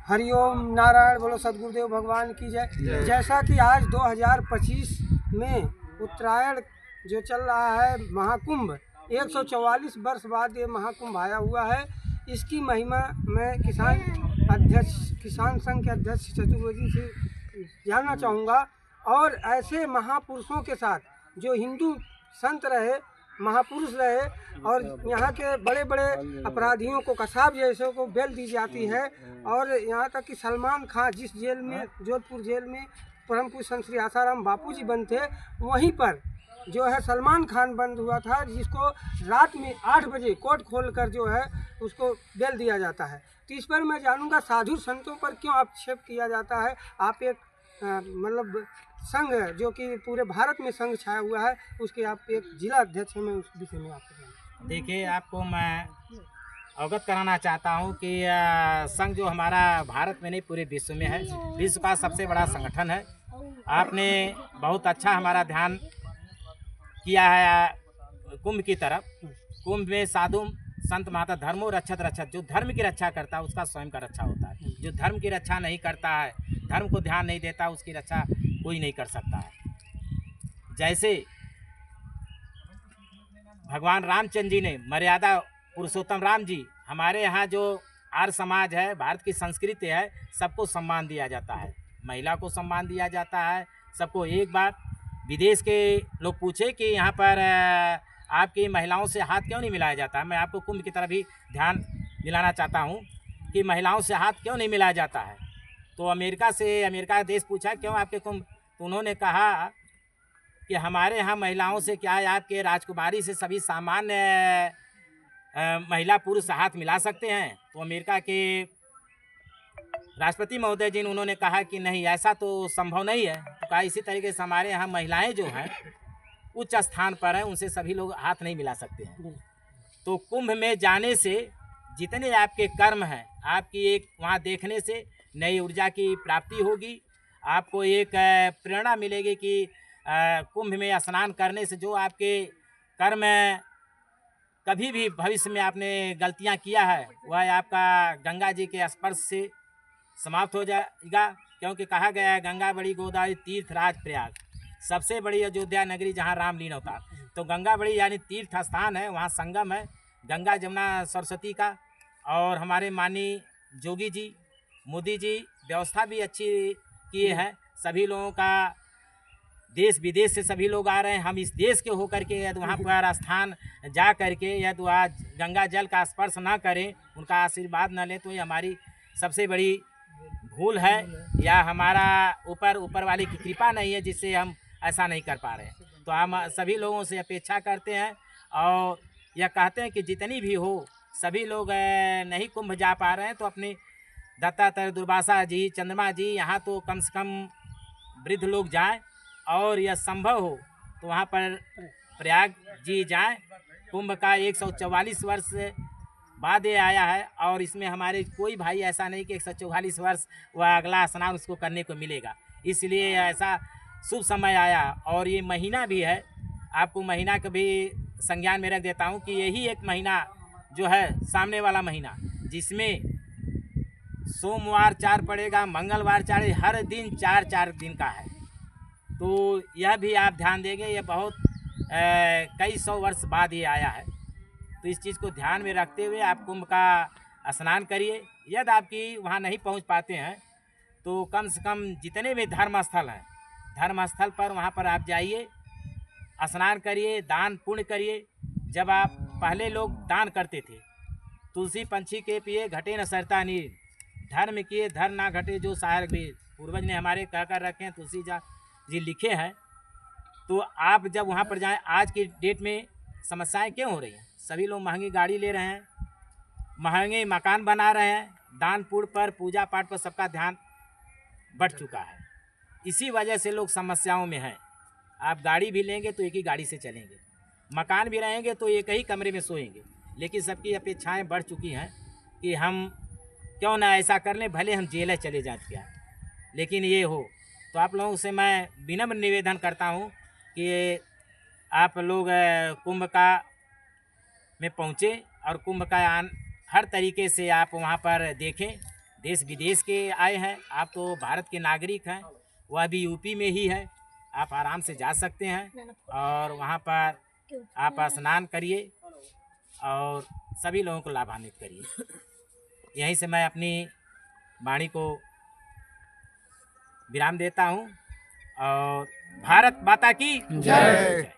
हरिओम नारायण बोलो, सदगुरुदेव भगवान की जय। जैसा कि आज 2025 में उत्तरायण जो चल रहा है महाकुंभ, 144 वर्ष बाद ये महाकुंभ आया हुआ है। इसकी महिमा मैं किसान संघ के अध्यक्ष चतुर्वेदी से जानना चाहूँगा। और ऐसे महापुरुषों के साथ जो हिंदू संत रहे, महापुरुष रहे, और यहाँ के बड़े बड़े अपराधियों को, कसाब जैसे को बेल दी जाती है। और यहाँ तक कि सलमान खान जिस जेल में, जोधपुर जेल में परम पूज्य संत श्री आसाराम बापू जी बंद थे, वहीं पर जो है सलमान खान बंद हुआ था, जिसको रात में 8 बजे कोर्ट खोलकर जो है उसको बेल दिया जाता है। तो इस पर मैं जानूँगा साधु संतों पर क्यों आक्षेप किया जाता है। आप एक मतलब संघ जो कि पूरे भारत में संघ छाया हुआ है, उसके आप एक जिला अध्यक्ष हैं, मैं उस विषय में आपको जानूँ। देखिए, आपको मैं अवगत कराना चाहता हूँ कि संघ जो हमारा भारत में नहीं पूरे विश्व में है, विश्व का सबसे बड़ा संगठन है। आपने बहुत अच्छा हमारा ध्यान किया है कुंभ की तरफ। कुंभ में साधु संत माता धर्मो रक्षत रक्षत, जो धर्म की रक्षा करता है उसका स्वयं का रक्षा होता है। जो धर्म की रक्षा नहीं करता है, धर्म को ध्यान नहीं देता, उसकी रक्षा कोई नहीं कर सकता है। जैसे भगवान रामचंद्र जी ने, मर्यादा पुरुषोत्तम राम जी, हमारे यहाँ जो आर्य समाज है, भारत की संस्कृति है, सबको सम्मान दिया जाता है, महिला को सम्मान दिया जाता है, सबको। एक बार विदेश के लोग पूछे कि यहाँ पर आपकी महिलाओं से हाथ क्यों नहीं मिलाया जाता है। मैं आपको कुंभ की तरफ भी ध्यान दिलाना चाहता हूँ कि महिलाओं से हाथ क्यों नहीं मिलाया जाता है। तो अमेरिका का देश पूछा क्यों आपके कुंभ, तो उन्होंने कहा कि हमारे यहाँ महिलाओं से क्या है, आपके राजकुमारी से सभी सामान्य महिला पुरुष हाथ मिला सकते हैं। तो अमेरिका के राष्ट्रपति महोदय जी ने उन्होंने कहा कि नहीं, ऐसा तो संभव नहीं है। तो कहा इसी तरीके से हमारे यहाँ महिलाएं जो हैं उच्च स्थान पर हैं, उनसे सभी लोग हाथ नहीं मिला सकते हैं। तो कुंभ में जाने से जितने आपके कर्म हैं, आपकी एक वहाँ देखने से नई ऊर्जा की प्राप्ति होगी। आपको एक प्रेरणा मिलेगी कि कुंभ में स्नान करने से जो आपके कर्म कभी भी भविष्य में आपने गलतियां किया है, वह आपका गंगा जी के स्पर्श से समाप्त हो जाएगा। क्योंकि कहा गया है गंगा बड़ी गोदावरी तीर्थराज प्रयाग, सबसे बड़ी अयोध्या नगरी जहां रामलीला होता। तो गंगा बड़ी यानी तीर्थ स्थान है, वहां संगम है गंगा जमुना सरस्वती का। और हमारे माननीय जोगी जी, मोदी जी व्यवस्था भी अच्छी किए हैं। सभी लोगों का, देश विदेश से सभी लोग आ रहे हैं। हम इस देश के होकर के यदि वहाँ पर स्थान जा करके यदि वह गंगा जल का स्पर्श ना करें, उनका आशीर्वाद न लें, तो ये हमारी सबसे बड़ी भूल है, या हमारा ऊपर वाले की कृपा नहीं है जिससे हम ऐसा नहीं कर पा रहे हैं। तो हम सभी लोगों से अपेक्षा करते हैं और यह कहते हैं कि जितनी भी हो, सभी लोग नहीं कुंभ जा पा रहे हैं तो अपने दत्तात्रेय, दुर्वासा जी, चंद्रमा जी, यहाँ तो कम से कम वृद्ध लोग जाएं, और यह संभव हो तो वहाँ पर प्रयाग जी जाएं। कुंभ का 144 वर्ष बाद ये आया है, और इसमें हमारे कोई भाई ऐसा नहीं कि 144 वर्ष वह अगला स्नान उसको करने को मिलेगा। इसलिए ऐसा शुभ समय आया। और ये महीना भी है, आपको महीना का भी संज्ञान में रख देता हूँ कि यही एक महीना जो है सामने वाला महीना, जिसमें सोमवार 4 पड़ेगा, मंगलवार 4, हर दिन 4 दिन का है। तो यह भी आप ध्यान देंगे, ये बहुत कई 100 वर्ष बाद ये आया है। तो इस चीज़ को ध्यान में रखते हुए आप कुंभ का स्नान करिए। यदि आपकी वहाँ नहीं पहुँच पाते हैं तो कम से कम जितने भी धर्म स्थल हैं, धर्म स्थल पर वहाँ पर आप जाइए, स्नान करिए, दान पुण्य करिए। जब आप पहले लोग दान करते थे, तुलसी पंछी के पिए घटे न सरता नीर, धर्म किए धर्म ना घटे जो सहायक भी, पूर्वज ने हमारे कह कर रखे हैं, तुलसी जी लिखे हैं। तो आप जब वहाँ पर जाएं, आज की डेट में समस्याएं क्यों हो रही हैं? सभी लोग महंगी गाड़ी ले रहे हैं, महंगे मकान बना रहे हैं, दान पुण्य पर, पूजा पाठ पर सबका ध्यान बढ़ चुका है। इसी वजह से लोग समस्याओं में हैं। आप गाड़ी भी लेंगे तो एक ही गाड़ी से चलेंगे, मकान भी रहेंगे तो एक ही कमरे में सोएंगे, लेकिन सबकी अपेक्षाएं बढ़ चुकी हैं कि हम क्यों ना ऐसा कर लें, भले हम जेल चले जाएं क्या, लेकिन ये हो। तो आप लोगों से मैं विनम्र निवेदन करता हूँ कि आप लोग कुंभ का में पहुँचे और कुंभ का हर तरीके से आप वहाँ पर देखें, देश विदेश के आए हैं, आप तो भारत के नागरिक हैं, वह भी यूपी में ही है, आप आराम से जा सकते हैं और वहाँ पर आप स्नान करिए और सभी लोगों को लाभान्वित करिए। यहीं से मैं अपनी वाणी को विराम देता हूँ और भारत माता की जय।